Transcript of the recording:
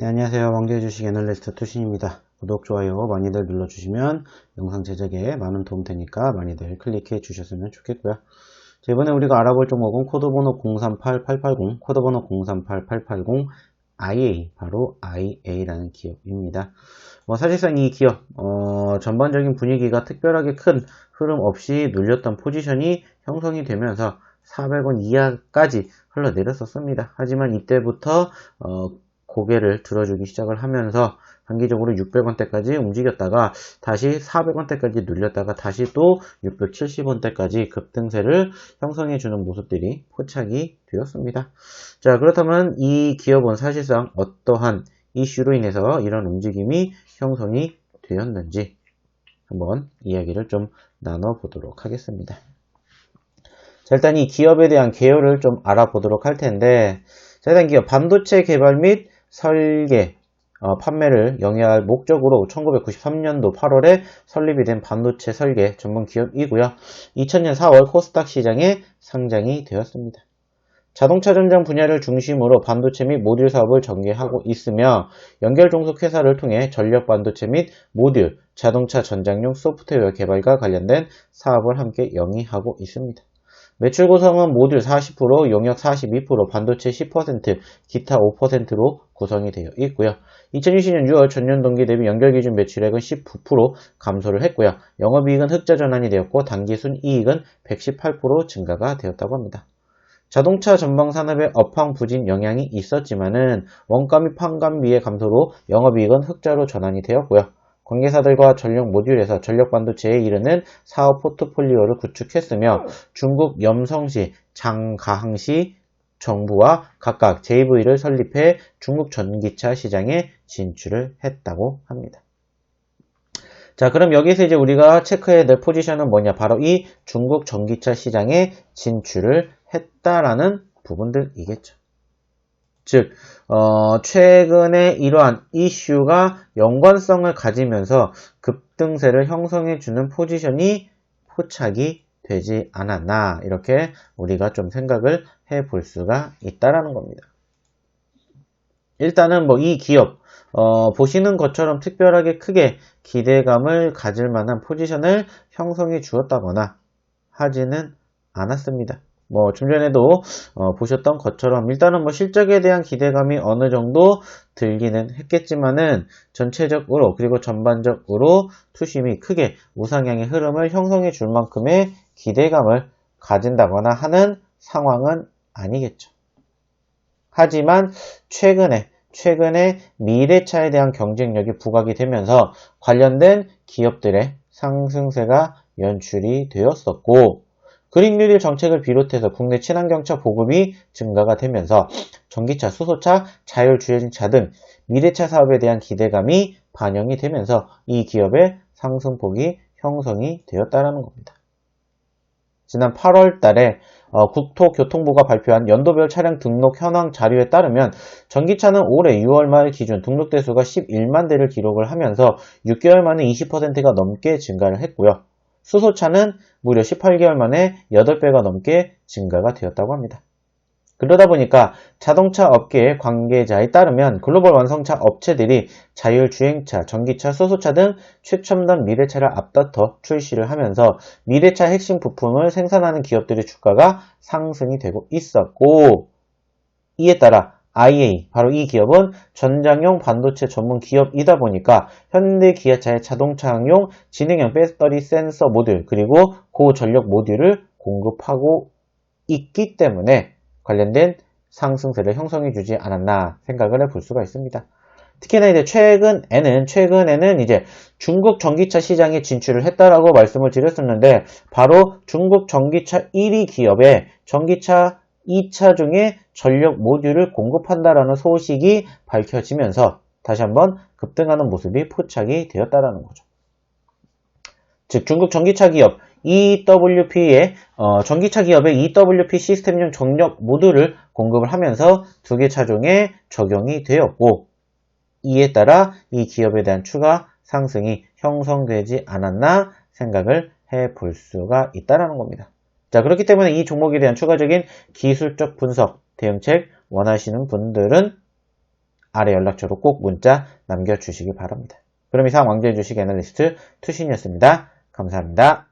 네, 안녕하세요. 왕조의 주식 애널리스트 투신입니다. 구독, 좋아요 많이들 눌러주시면 영상 제작에 많은 도움 되니까 많이들 클릭해 주셨으면 좋겠고요. 자, 이번에 우리가 알아볼 종목은 코드번호 038880, 코드번호 038880 IA, 바로 IA라는 기업입니다. 사실상 이 기업, 전반적인 분위기가 특별하게 큰 흐름 없이 눌렸던 포지션이 형성이 되면서 400원 이하까지 흘러내렸었습니다. 하지만 이때부터 고개를 들어주기 시작을 하면서 단기적으로 600원대까지 움직였다가 다시 400원대까지 눌렸다가 다시 또 670원대까지 급등세를 형성해주는 모습들이 포착이 되었습니다. 자, 그렇다면 이 기업은 사실상 어떠한 이슈로 인해서 이런 움직임이 형성이 되었는지 한번 이야기를 좀 나눠보도록 하겠습니다. 자, 일단 이 기업에 대한 개요를 좀 알아보도록 할 텐데, 자, 일단 기업 반도체 개발 및 설계, 판매를 영위할 목적으로 1993년도 8월에 설립이 된 반도체 설계 전문 기업이고요. 2000년 4월 코스닥 시장에 상장이 되었습니다. 자동차 전장 분야를 중심으로 반도체 및 모듈 사업을 전개하고 있으며 연결 종속 회사를 통해 전력 반도체 및 모듈, 자동차 전장용 소프트웨어 개발과 관련된 사업을 함께 영위하고 있습니다. 매출 구성은 모듈 40%, 용역 42%, 반도체 10%, 기타 5%로 구성이 되어 있고요. 2020년 6월 전년 동기 대비 연결 기준 매출액은 19% 감소를 했고요. 영업이익은 흑자 전환이 되었고 단기 순이익은 118% 증가가 되었다고 합니다. 자동차 전방 산업의 업황 부진 영향이 있었지만은 원가 및 판관비의 감소로 영업이익은 흑자로 전환이 되었고요. 관계사들과 전력 모듈에서 전력 반도체에 이르는 사업 포트폴리오를 구축했으며 중국 염성시, 장가항시 정부와 각각 JV를 설립해 중국 전기차 시장에 진출을 했다고 합니다. 자, 그럼 여기서 이제 우리가 체크해야 될 포지션은 뭐냐? 바로 이 중국 전기차 시장에 진출을 했다라는 부분들이겠죠. 즉, 최근에 이러한 이슈가 연관성을 가지면서 급등세를 형성해주는 포지션이 포착이 되지 않았나, 이렇게 우리가 좀 생각을 해볼 수가 있다라는 겁니다. 일단은 이 기업, 보시는 것처럼 특별하게 크게 기대감을 가질 만한 포지션을 형성해 주었다거나 하지는 않았습니다. 좀 전에도 보셨던 것처럼 일단은 실적에 대한 기대감이 어느 정도 들기는 했겠지만은 전체적으로 그리고 전반적으로 투심이 크게 우상향의 흐름을 형성해 줄 만큼의 기대감을 가진다거나 하는 상황은 아니겠죠. 하지만 최근에 미래차에 대한 경쟁력이 부각이 되면서 관련된 기업들의 상승세가 연출이 되었었고, 그린 뉴딜 정책을 비롯해서 국내 친환경차 보급이 증가가 되면서 전기차, 수소차, 자율주행차 등 미래차 사업에 대한 기대감이 반영이 되면서 이 기업의 상승폭이 형성이 되었다는 겁니다. 지난 8월 달에 국토교통부가 발표한 연도별 차량 등록 현황 자료에 따르면 전기차는 올해 6월 말 기준 등록 대수가 11만 대를 기록을 하면서 6개월 만에 20%가 넘게 증가를 했고요. 수소차는 무려 18개월 만에 8배가 넘게 증가가 되었다고 합니다. 그러다 보니까 자동차 업계의 관계자에 따르면 글로벌 완성차 업체들이 자율주행차, 전기차, 수소차 등 최첨단 미래차를 앞다퉈 출시를 하면서 미래차 핵심 부품을 생산하는 기업들의 주가가 상승이 되고 있었고, 이에 따라 IA, 바로 이 기업은 전장용 반도체 전문 기업이다 보니까 현대 기아차의 자동차용 지능형 배터리 센서 모듈 그리고 고전력 모듈을 공급하고 있기 때문에 관련된 상승세를 형성해 주지 않았나 생각을 해볼 수가 있습니다. 특히나 이제 최근에는 이제 중국 전기차 시장에 진출을 했다라고 말씀을 드렸었는데, 바로 중국 전기차 1위 기업에 전기차 2차 중에 전력 모듈을 공급한다라는 소식이 밝혀지면서 다시 한번 급등하는 모습이 포착이 되었다라는 거죠. 즉 중국 전기차 기업 EWP의 전기차 기업의 EWP 시스템용 전력 모듈을 공급을 하면서 두 개 차종에 적용이 되었고, 이에 따라 이 기업에 대한 추가 상승이 형성되지 않았나 생각을 해볼 수가 있다는 겁니다. 자, 그렇기 때문에 이 종목에 대한 추가적인 기술적 분석, 대응책 원하시는 분들은 아래 연락처로 꼭 문자 남겨주시기 바랍니다. 그럼 이상 왕자의 주식 애널리스트 투신이었습니다. 감사합니다.